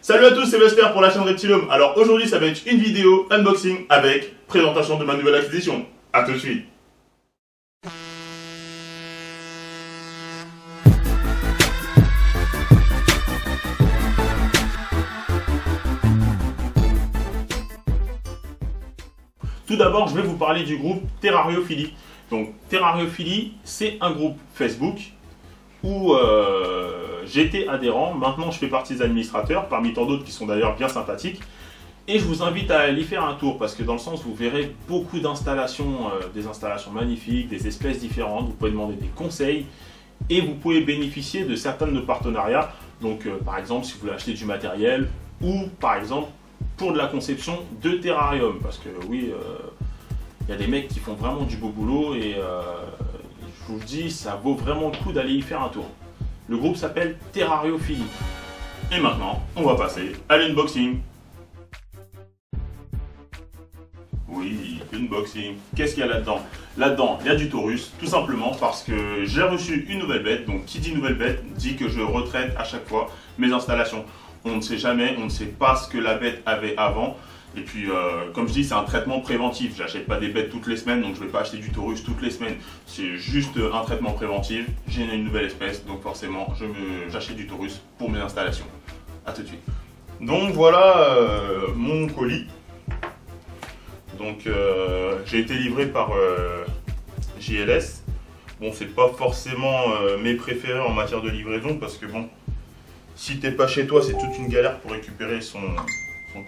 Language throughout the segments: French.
Salut à tous, c'est Vester pour la chaîne Reptilum. Alors aujourd'hui ça va être une vidéo unboxing avec présentation de ma nouvelle acquisition. A tout de suite. Tout d'abord, je vais vous parler du groupe Terrariophilie. Donc Terrariophilie, c'est un groupe Facebook où j'étais adhérent. Maintenant, je fais partie des administrateurs, parmi tant d'autres qui sont d'ailleurs bien sympathiques. Et je vous invite à aller y faire un tour parce que dans le sens, vous verrez beaucoup d'installations, des installations magnifiques, des espèces différentes. Vous pouvez demander des conseils et vous pouvez bénéficier de certains de nos partenariats. Donc, par exemple, si vous voulez acheter du matériel ou, par exemple, pour de la conception de terrarium. Parce que oui, il y a des mecs qui font vraiment du beau boulot et je vous le dis, ça vaut vraiment le coup d'aller y faire un tour. Le groupe s'appelle Terrariophilie. Et maintenant, on va passer à l'unboxing. Oui, unboxing. Qu'est-ce qu'il y a là-dedans? Là-dedans, il y a du Taurus, tout simplement parce que j'ai reçu une nouvelle bête. Donc, qui dit nouvelle bête, dit que je retraite à chaque fois mes installations. On ne sait jamais, on ne sait pas ce que la bête avait avant. Et puis, comme je dis, c'est un traitement préventif. J'achète pas des bêtes toutes les semaines, donc je ne vais pas acheter du Taurus toutes les semaines. C'est juste un traitement préventif. J'ai une nouvelle espèce, donc forcément, j'achète du Taurus pour mes installations. A tout de suite. Donc voilà mon colis. Donc j'ai été livré par JLS. Bon, c'est pas forcément mes préférés en matière de livraison parce que bon, si t'es pas chez toi, c'est toute une galère pour récupérer son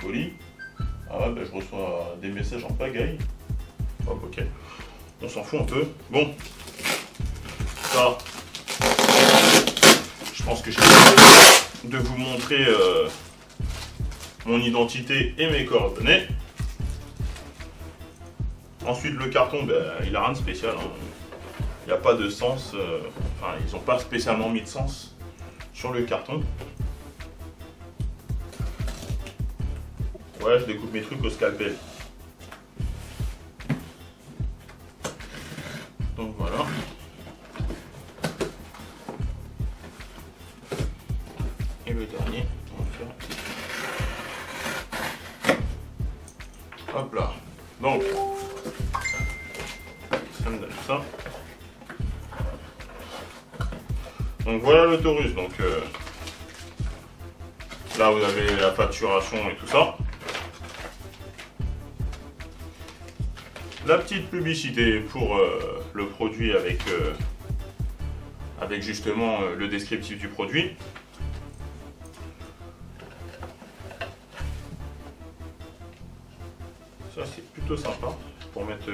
colis. Ah ouais, ben, je reçois des messages en pagaille. Hop, ok. On s'en fout un peu. Bon. Ça. Je pense que j'ai de vous montrer mon identité et mes coordonnées. Ensuite, le carton, ben, il n'a rien de spécial. Hein. Il n'y a pas de sens. Enfin, ils n'ont pas spécialement mis de sens sur le carton. Ouais, je découpe mes trucs au scalpel. Donc voilà. Et le dernier, on va faire. Hop là. Donc, ça me donne ça. Donc voilà le Taurus. Donc là, vous avez la facturation et tout ça. La petite publicité pour le produit avec justement le descriptif du produit. Ça c'est plutôt sympa pour mettre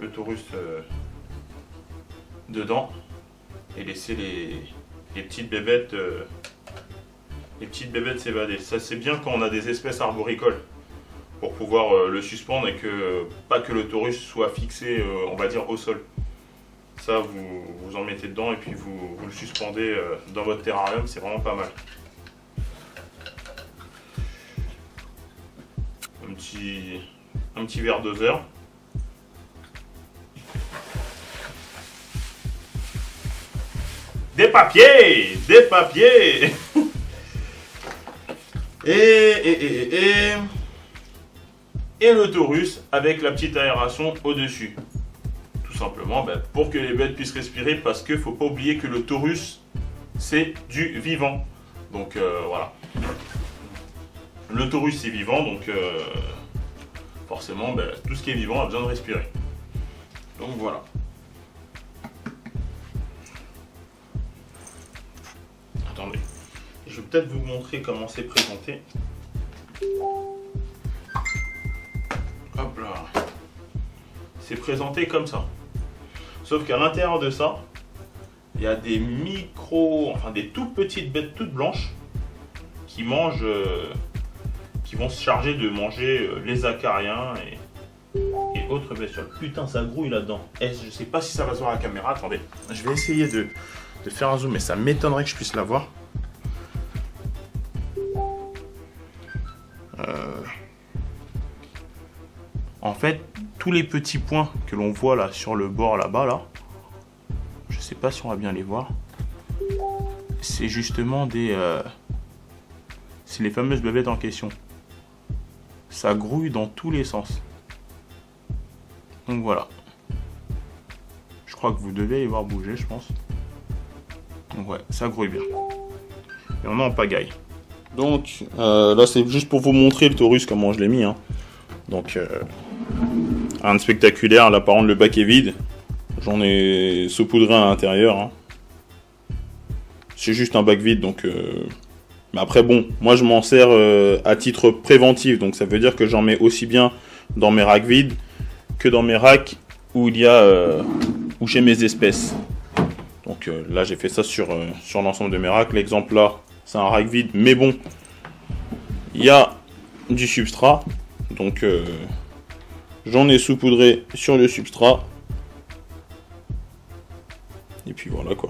le Taurus dedans et laisser les petites bébêtes s'évader. Ça c'est bien quand on a des espèces arboricoles. Pour pouvoir le suspendre et que pas que le Taurus soit fixé, on va dire, au sol. Ça, vous en mettez dedans et puis vous le suspendez dans votre terrarium, c'est vraiment pas mal. Un petit verre doseur. Des papiers. Et le Taurus avec la petite aération au-dessus. Tout simplement pour que les bêtes puissent respirer parce qu'il ne faut pas oublier que le Taurus, c'est du vivant. Donc voilà. Le Taurus, c'est vivant, donc forcément, tout ce qui est vivant a besoin de respirer. Donc voilà. Attendez. Je vais peut-être vous montrer comment c'est présenté. Hop là. C'est présenté comme ça. Sauf qu'à l'intérieur de ça, il y a des des toutes petites bêtes toutes blanches qui mangent, qui vont se charger de manger les acariens et autres bestioles. Putain, ça grouille là-dedans. Je sais pas si ça va se voir à la caméra. Attendez, je vais essayer de faire un zoom, mais ça m'étonnerait que je puisse la voir. En fait, tous les petits points que l'on voit là sur le bord là-bas, là, je sais pas si on va bien les voir, c'est justement des c'est les fameuses bébêtes en question. Ça grouille dans tous les sens. Donc voilà. Je crois que vous devez les voir bouger, je pense. Donc ouais, ça grouille bien. Et on est en pagaille. Donc là, c'est juste pour vous montrer le Taurus, comment je l'ai mis. Hein. Donc, rien de spectaculaire. Là, par contre, le bac est vide. J'en ai saupoudré à l'intérieur. Hein. C'est juste un bac vide, donc... Mais après, bon, moi, je m'en sers à titre préventif. Donc, ça veut dire que j'en mets aussi bien dans mes racks vides que dans mes racks où il y a... où j'ai mes espèces. Donc là, j'ai fait ça sur l'ensemble de mes racks. L'exemple là, c'est un rack vide. Mais bon, il y a du substrat. Donc, j'en ai saupoudré sur le substrat. Et puis voilà quoi.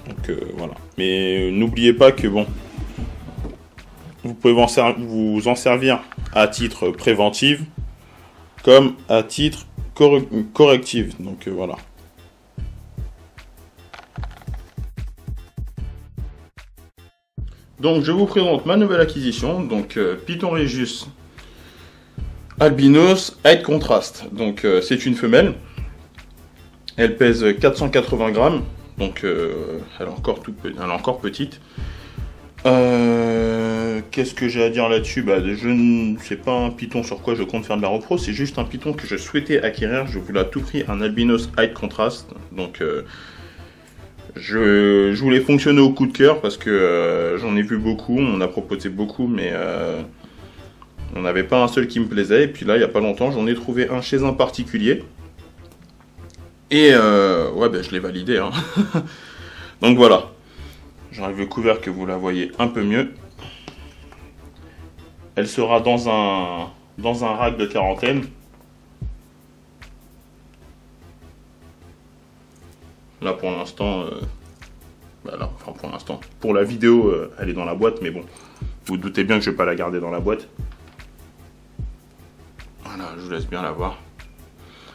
Donc voilà. Mais n'oubliez pas que bon, vous pouvez vous en servir à titre préventif comme à titre correctif. Donc voilà. Donc je vous présente ma nouvelle acquisition. Donc Python Regius Albinos Height Contrast. Donc c'est une femelle. Elle pèse 480 grammes. Donc elle est encore petite. Qu'est-ce que j'ai à dire là-dessus? Je ne sais pas un python sur quoi je compte faire de la repro. C'est juste un python que je souhaitais acquérir. Je voulais à tout prix un Albinos Height Contrast. Donc je voulais fonctionner au coup de cœur parce que j'en ai vu beaucoup. On a proposé beaucoup, mais on n'avait pas un seul qui me plaisait. Et puis là, il n'y a pas longtemps, j'en ai trouvé un chez un particulier. Et ouais, je l'ai validé. Hein. Donc voilà. J'enlève le couvercle que vous la voyez un peu mieux. Elle sera dans un rack de quarantaine. Là pour l'instant, pour la vidéo, elle est dans la boîte, mais bon, vous doutez bien que je ne vais pas la garder dans la boîte. Voilà, je vous laisse bien la voir.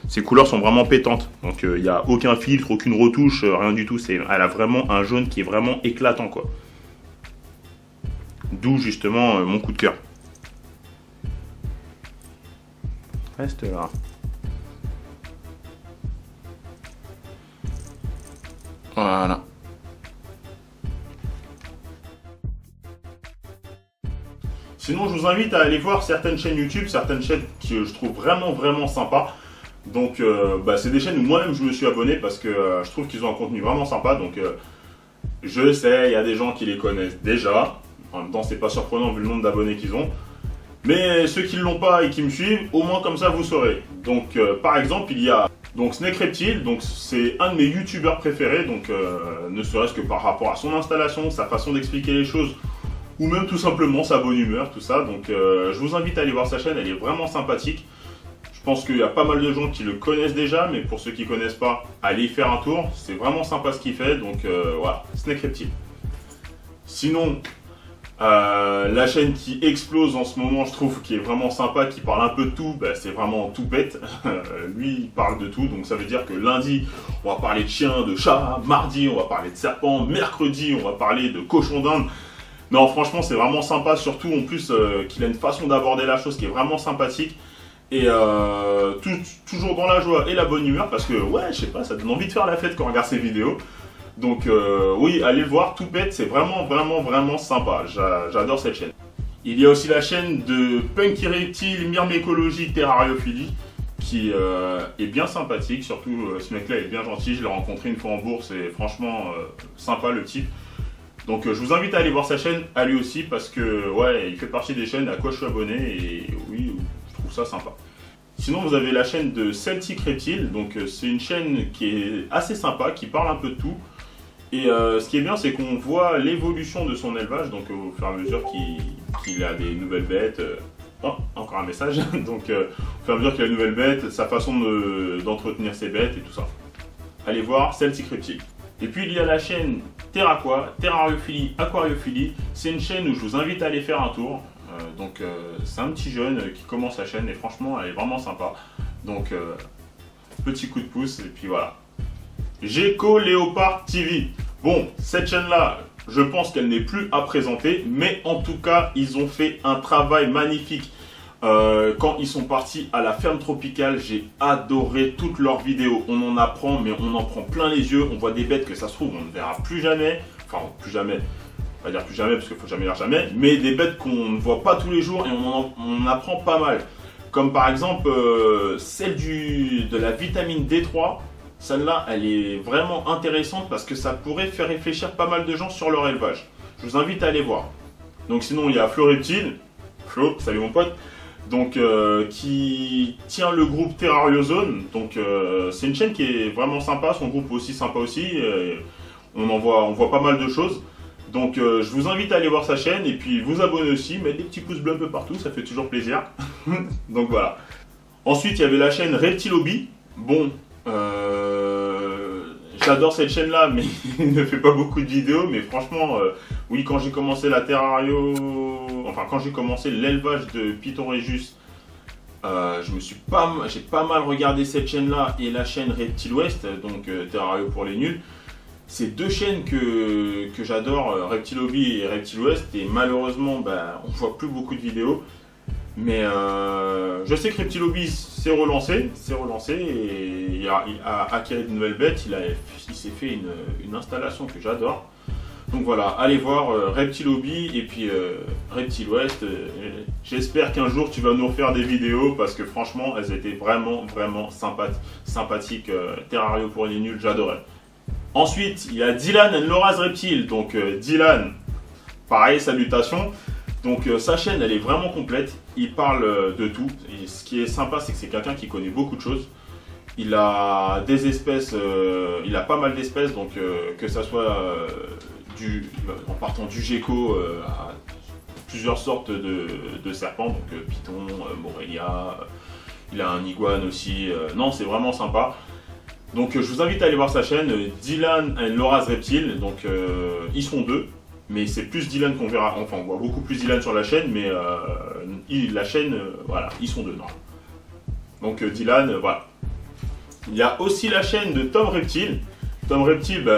Ces couleurs sont vraiment pétantes, donc il n'y a aucun filtre, aucune retouche, rien du tout. Elle a vraiment un jaune qui est vraiment éclatant, quoi. D'où justement mon coup de cœur. Reste là. Voilà. Sinon, je vous invite à aller voir certaines chaînes YouTube, certaines chaînes que je trouve vraiment sympas. Donc, c'est des chaînes où moi-même je me suis abonné parce que je trouve qu'ils ont un contenu vraiment sympa. Donc, je sais, il y a des gens qui les connaissent déjà. En même temps, c'est pas surprenant vu le nombre d'abonnés qu'ils ont. Mais ceux qui ne l'ont pas et qui me suivent, au moins comme ça vous saurez. Donc, par exemple, il y a Snake Reptile. Donc, c'est un de mes youtubeurs préférés. Donc, ne serait-ce que par rapport à son installation, sa façon d'expliquer les choses, ou même tout simplement sa bonne humeur, tout ça. Donc, je vous invite à aller voir sa chaîne. Elle est vraiment sympathique. Je pense qu'il y a pas mal de gens qui le connaissent déjà, mais pour ceux qui ne connaissent pas, allez y faire un tour. C'est vraiment sympa ce qu'il fait, donc voilà, Snake Reptile. Sinon, la chaîne qui explose en ce moment, je trouve, qui est vraiment sympa, qui parle un peu de tout, c'est vraiment tout bête. Lui, il parle de tout, donc ça veut dire que lundi, on va parler de chiens, de chats, mardi, on va parler de serpents, mercredi, on va parler de cochons d'Inde. Non, franchement, c'est vraiment sympa, surtout en plus qu'il a une façon d'aborder la chose qui est vraiment sympathique. Et toujours dans la joie et la bonne humeur parce que ouais, je sais pas, ça donne envie de faire la fête quand on regarde ces vidéos. Donc oui, allez le voir, tout bête, c'est vraiment sympa. J'adore cette chaîne. Il y a aussi la chaîne de Punky Reptile, Myrmécologie, Terrariophilie qui est bien sympathique. Surtout ce mec là est bien gentil, je l'ai rencontré une fois en bourse et franchement sympa le type. Donc je vous invite à aller voir sa chaîne à lui aussi parce que ouais, il fait partie des chaînes à quoi je suis abonné et oui, je trouve ça sympa. Sinon vous avez la chaîne de Celtic Reptile, donc c'est une chaîne qui est assez sympa, qui parle un peu de tout. Et ce qui est bien, c'est qu'on voit l'évolution de son élevage, donc au fur et à mesure qu'il a des nouvelles bêtes. Oh, encore un message. Donc au fur et à mesure qu'il a de nouvelles bêtes, sa façon d'entretenir ses bêtes et tout ça. Allez voir Celtic Reptile. Et puis il y a la chaîne Terraqua, Terrariophilie, Aquariophilie. C'est une chaîne où je vous invite à aller faire un tour. C'est un petit jeune qui commence la chaîne et franchement elle est vraiment sympa. Donc petit coup de pouce et puis voilà. Gecko Léopard TV. Bon, cette chaîne là, je pense qu'elle n'est plus à présenter, mais en tout cas, ils ont fait un travail magnifique. Quand ils sont partis à la ferme tropicale, j'ai adoré toutes leurs vidéos. On en apprend, mais on en prend plein les yeux. On voit des bêtes que ça se trouve, on ne verra plus jamais. Enfin, plus jamais. On va dire plus jamais, parce qu'il faut jamais dire jamais. Mais des bêtes qu'on ne voit pas tous les jours et on apprend pas mal. Comme par exemple, celle de la vitamine D3. Celle-là, elle est vraiment intéressante parce que ça pourrait faire réfléchir pas mal de gens sur leur élevage. Je vous invite à aller voir. Donc sinon, il y a Flo Reptile. Flo, salut mon pote. Donc, qui tient le groupe Terrariozone. Donc, c'est une chaîne qui est vraiment sympa. Son groupe aussi sympa aussi. On voit pas mal de choses. Donc, je vous invite à aller voir sa chaîne. Et puis, vous abonner aussi. Mettre des petits pouces bleus un peu partout. Ça fait toujours plaisir. Donc, voilà. Ensuite, il y avait la chaîne Reptile Hobby. Bon... j'adore cette chaîne là, mais il ne fait pas beaucoup de vidéos. Mais franchement, oui, quand j'ai commencé la quand j'ai commencé l'élevage de Python Régus, j'ai pas mal regardé cette chaîne là et la chaîne Reptile West, donc Terrario pour les nuls. C'est deux chaînes que j'adore, Reptile Hobby et Reptile West, et malheureusement, on voit plus beaucoup de vidéos. Mais je sais que Reptile Hobby s'est relancé et il a acquis de nouvelles bêtes. Il s'est fait une installation que j'adore. Donc voilà, allez voir Reptile Hobby et puis Reptile West. J'espère qu'un jour tu vas nous refaire des vidéos parce que franchement, elles étaient vraiment sympathiques. Terrario pour les nuls, j'adorais. Ensuite, il y a Dylan and Laura's Reptile. Donc Dylan, pareil, salutations. Donc sa chaîne, elle est vraiment complète. Il parle de tout. Et ce qui est sympa, c'est que c'est quelqu'un qui connaît beaucoup de choses. Il a des espèces, il a pas mal d'espèces, donc que ça soit en partant du gecko à plusieurs sortes de serpents, donc python, morelia. Il a un iguane aussi. Non, c'est vraiment sympa. Donc je vous invite à aller voir sa chaîne Dylan and Laura's Reptile. Donc ils sont deux. Mais c'est plus Dylan qu'on verra, enfin on voit beaucoup plus Dylan sur la chaîne, mais la chaîne, voilà, ils sont deux, non. Donc Dylan, voilà. Il y a aussi la chaîne de Tom Reptile. Tom Reptile,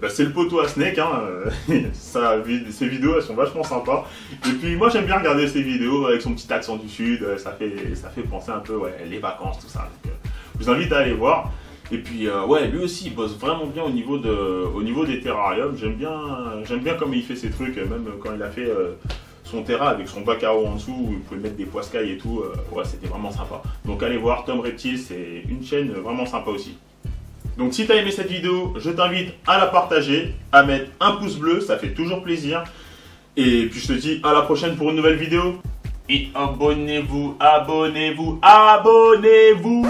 c'est le poteau à Snake, hein. Ses vidéos, elles sont vachement sympas. Et puis moi j'aime bien regarder ses vidéos avec son petit accent du sud, ça fait penser un peu, ouais, les vacances, tout ça. Donc, je vous invite à aller voir. Et puis ouais, lui aussi il bosse vraiment bien au niveau des terrariums. J'aime bien comment il fait ses trucs, même quand il a fait son terra avec son bac à eau en dessous où il pouvait mettre des poiscailles et tout. Ouais, c'était vraiment sympa. Donc allez voir Tom Reptile, c'est une chaîne vraiment sympa aussi. Donc si tu as aimé cette vidéo, je t'invite à la partager, à mettre un pouce bleu, ça fait toujours plaisir. Et puis je te dis à la prochaine pour une nouvelle vidéo. Et abonnez-vous, abonnez-vous, abonnez-vous!